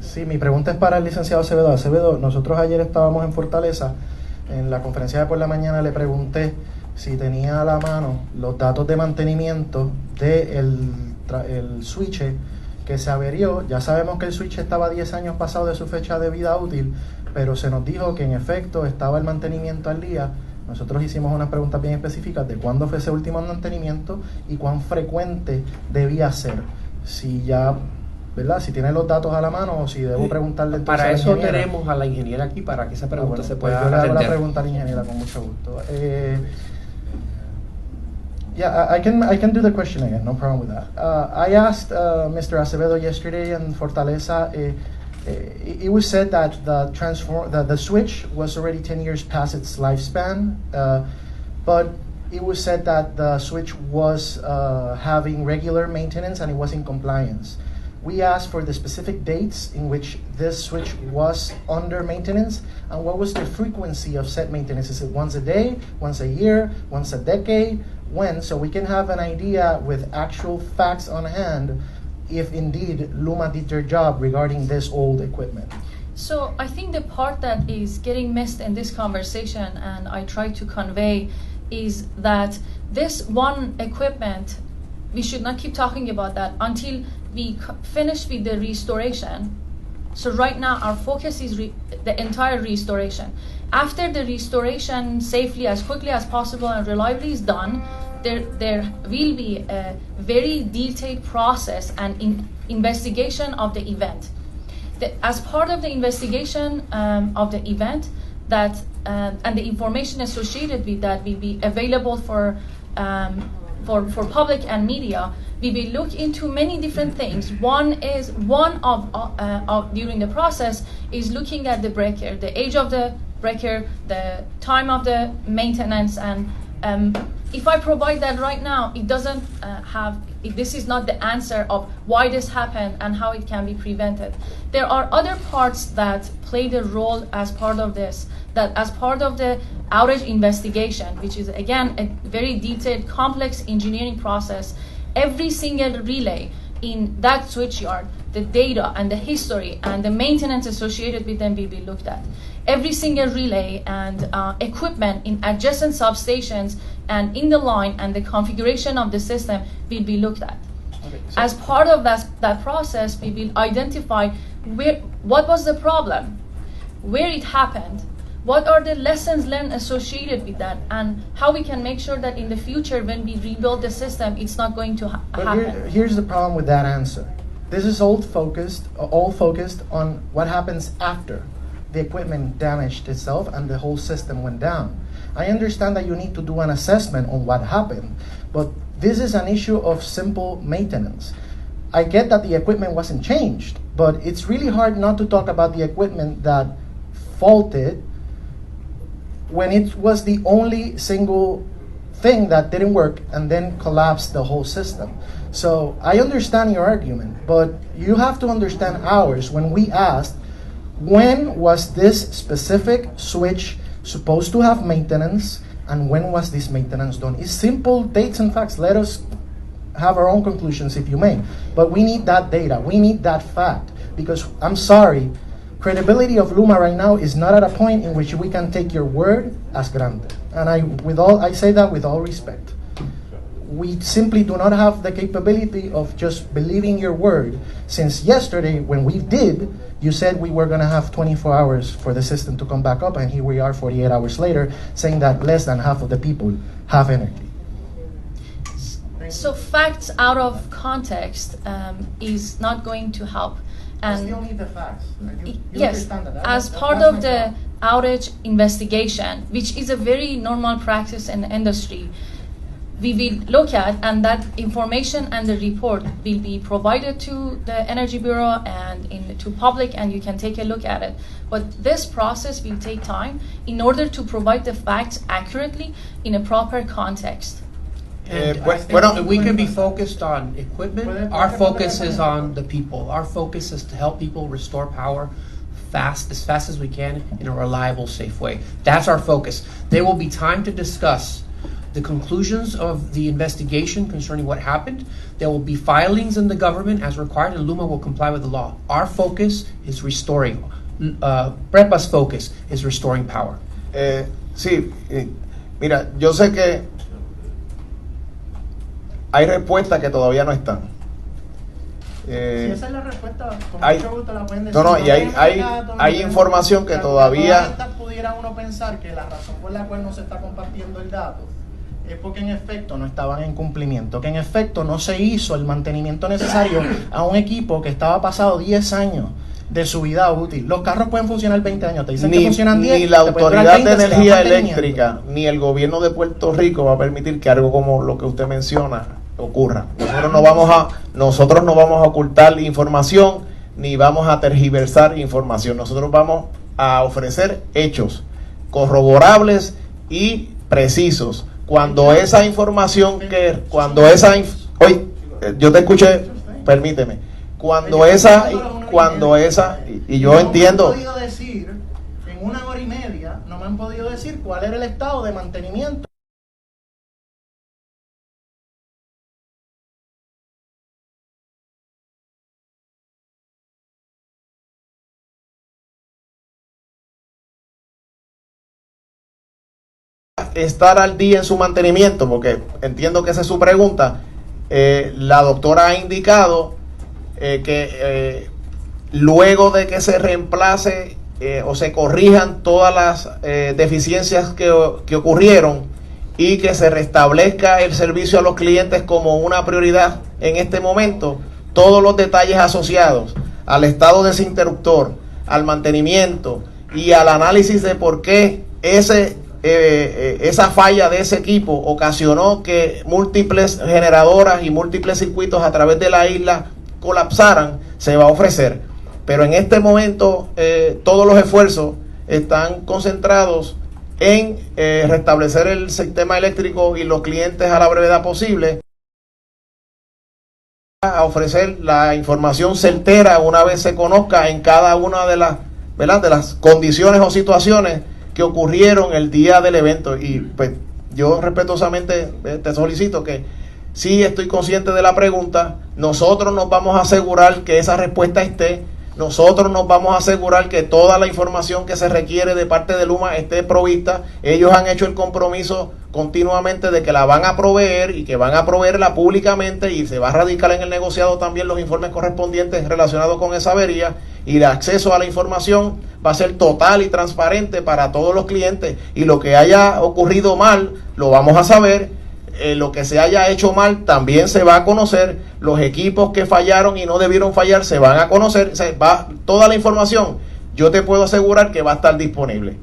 Sí, mi pregunta es para el licenciado Acevedo. Acevedo, nosotros ayer estábamos en Fortaleza, en la conferencia de por la mañana le pregunté si tenía a la mano los datos de mantenimiento del el switch que se averió. Ya sabemos que el switch estaba 10 años pasado de su fecha de vida útil, pero se nos dijo que en efecto estaba el mantenimiento al día. Nosotros hicimos unas preguntas bien específicas de cuándo fue ese último mantenimiento y cuán frecuente debía ser. Si ya, ¿verdad? Si tiene los datos a la mano o si debo preguntarle entonces para a la eso ingeniera. tenemos a la ingeniera aquí para que esa pregunta se pueda yo le hago atender. la pregunta a la ingeniera con mucho gusto. Yeah, I can do the question again, no problem with that. I asked Mr. Acevedo yesterday in Fortaleza. It was said that the switch was already 10 years past its lifespan, but it was said that the switch was having regular maintenance and it was in compliance. We asked for the specific dates in which this switch was under maintenance and what was the frequency of said maintenance. Is it once a day, once a year, once a decade? When? So we can have an idea with actual facts on hand if indeed LUMA did their job regarding this old equipment. So I think the part that is getting missed in this conversation, and I try to convey, is that this one equipment, we should not keep talking about that until we finish with the restoration. So right now our focus is the entire restoration. After the restoration safely, as quickly as possible and reliably is done, there will be a very detailed process and investigation of the event. As part of the investigation of the event, that and the information associated with that will be available for public and media. We will look into many different things. One of during the process is looking at the breaker, the age of the breaker, the time of the maintenance, and if I provide that right now, it doesn't this is not the answer of why this happened and how it can be prevented. There are other parts that play the role as part of this, that as part of the outage investigation, which is again a very detailed, complex engineering process, every single relay in that switchyard, the data and the history and the maintenance associated with them will be looked at. Every single relay and equipment in adjacent substations and in the line and the configuration of the system will be looked at. Okay, so as part of that process, we will identify what was the problem, where it happened, what are the lessons learned associated with that, and how we can make sure that in the future when we rebuild the system, it's not going to happen. Here's the problem with that answer. This is all focused on what happens after the equipment damaged itself and the whole system went down. I understand that you need to do an assessment on what happened, but this is an issue of simple maintenance. I get that the equipment wasn't changed, but it's really hard not to talk about the equipment that faulted when it was the only single thing that didn't work and then collapsed the whole system. So I understand your argument, but you have to understand ours when we asked, when was this specific switch supposed to have maintenance and when was this maintenance done? It's simple dates and facts. Let us have our own conclusions if you may. But we need that data. We need that fact because I'm sorry, credibility of LUMA right now is not at a point in which we can take your word as granted. And I say that with all respect. We simply do not have the capability of just believing your word. Since yesterday, when we did, you said we were going to have 24 hours for the system to come back up, and here we are 48 hours later saying that less than half of the people have energy. So facts out of context is not going to help. And still need the facts. You yes, as part of the outage investigation, which is a very normal practice in the industry, we will look at, and that information and the report will be provided to the Energy Bureau and to public, and you can take a look at it. But this process will take time in order to provide the facts accurately in a proper context. We can be focused on equipment. Our focus is on the people. Our focus is to help people restore power as fast as we can in a reliable, safe way. That's our focus. There will be time to discuss the conclusions of the investigation concerning what happened. There will be filings in the government as required, and LUMA will comply with the law. Our focus is restoring. PREPA's focus is restoring power. Sí, mira, yo sé que hay respuestas que todavía no están. Si esa es la respuesta, con mucho gusto la pueden decir. No, y hay información que todavía... Pudiera uno pensar que la razón por la cual no se está compartiendo el dato es porque en efecto no estaban en cumplimiento, que en efecto no se hizo el mantenimiento necesario a un equipo que estaba pasado 10 años de su vida útil. Los carros pueden funcionar 20 años, te dicen que funcionan 10. Ni la Autoridad de Energía Eléctrica, ni el gobierno de Puerto Rico va a permitir que algo como lo que usted menciona ocurra. Nosotros no vamos a ocultar información, ni vamos a tergiversar información. Nosotros vamos a ofrecer hechos corroborables y precisos. Cuando esa información oye, yo te escuché, permíteme. Cuando esa, y yo entiendo. No me han podido decir, en 1 hora y media, no me han podido decir cuál era el estado de mantenimiento. Estar al día en su mantenimiento, porque entiendo que esa es su pregunta. La doctora ha indicado que luego de que se reemplace o se corrijan todas las deficiencias que ocurrieron y que se restablezca el servicio a los clientes como una prioridad en este momento, todos los detalles asociados al estado de ese interruptor, al mantenimiento y al análisis de por qué esa falla de ese equipo ocasionó que múltiples generadoras y múltiples circuitos a través de la isla colapsaran, se va a ofrecer. Pero en este momento todos los esfuerzos están concentrados en restablecer el sistema eléctrico y los clientes a la brevedad posible, a ofrecer la información certera una vez se conozca en cada una de las, ¿verdad?, de las condiciones o situaciones que ocurrieron el día del evento. Y pues yo respetuosamente te solicito que sí estoy consciente de la pregunta. Nosotros nos vamos a asegurar que esa respuesta esté. Nosotros nos vamos a asegurar que toda la información que se requiere de parte de LUMA esté provista. Ellos han hecho el compromiso continuamente de que la van a proveer y que van a proveerla públicamente, y se va a radicar en el negociado también los informes correspondientes relacionados con esa avería, y el acceso a la información va a ser total y transparente para todos los clientes, y lo que haya ocurrido mal lo vamos a saber. Lo que se haya hecho mal también se va a conocer. Los equipos que fallaron y no debieron fallar se van a conocer. Toda la información, yo te puedo asegurar que va a estar disponible.